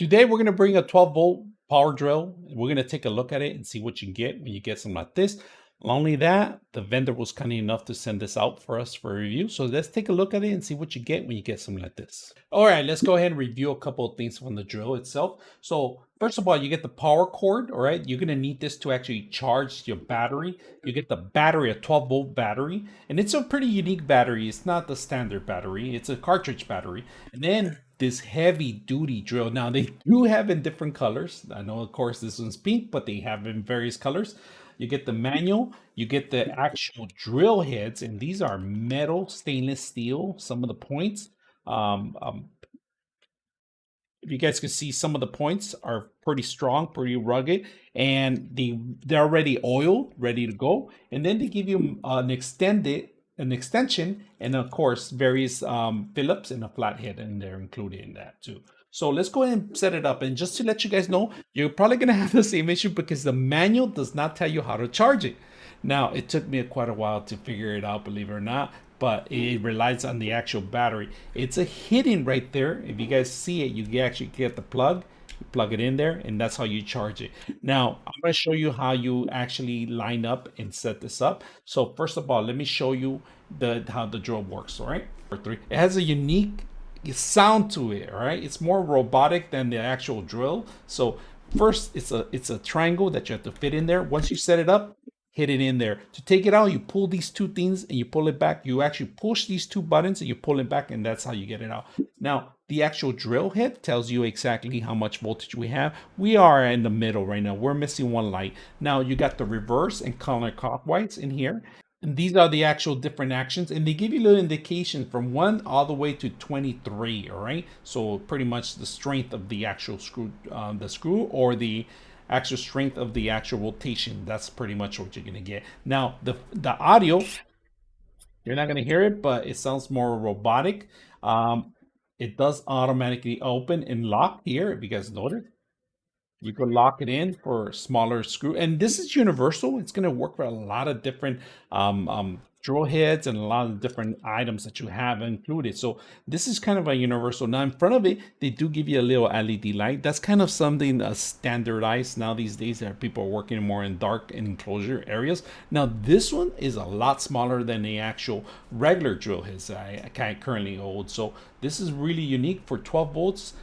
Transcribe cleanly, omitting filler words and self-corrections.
Today we're going to bring a 12-volt power drill. We're going to take a look at it and see what you get when you get something like this. Not only that, the vendor was kind enough to send this out for us for review. So let's take a look at it and see what you get when you get something like this. All right, let's go ahead and review a couple of things from the drill itself. So first of all, you get the power cord, all right? You're gonna need this to actually charge your battery. You get the battery, a 12-volt battery, and it's a pretty unique battery. It's not the standard battery, it's a cartridge battery. And then this heavy duty drill. Now they do have in different colors. I know, of course, this one's pink, but they have in various colors. You get the manual, you get the actual drill heads, and these are metal, stainless steel, some of the points. If you guys can see, some of the points are pretty strong, pretty rugged, and they're already oiled, ready to go. And then they give you an extension, and of course, various Phillips and a flathead, and they're included in that too. So let's go ahead and set it up. And just to let you guys know, you're probably going to have the same issue because the manual does not tell you how to charge it. Now, it took me quite a while to figure it out, believe it or not, but it relies on the actual battery. It's a hidden right there. If you guys see it, you actually get the plug, you plug it in there, and that's how you charge it. Now, I'm going to show you how you actually line up and set this up. So first of all, let me show you how the drill works, all right? It has a unique sound to it, all right? It's more robotic than the actual drill. So first, it's a triangle that you have to fit in there. Once you set it up, hit it in there. To take it out, you pull these two things and you pull it back. You actually push these two buttons and you pull it back, and that's how you get it out. Now, the actual drill head tells you exactly how much voltage we have. We are in the middle right now. We're missing one light. Now, you got the reverse and counterclockwise in here. And these are the actual different actions, and they give you a little indication from 1 all the way to 23, all right? So pretty much the strength of the actual screw, or the actual strength of the actual rotation. That's pretty much what you're gonna get. Now, the audio, you're not gonna hear it, but it sounds more robotic. It does automatically open and lock here, if you guys noticed. You can lock it in for smaller screw, and this is universal. It's going to work for a lot of different drill heads and a lot of different items that you have included. So this is kind of a universal. Now in front of it, they do give you a little LED light. That's kind of something standardized now these days. That people are working more in dark enclosure areas. Now this one is a lot smaller than the actual regular drill heads I currently hold. So this is really unique for 12 volts.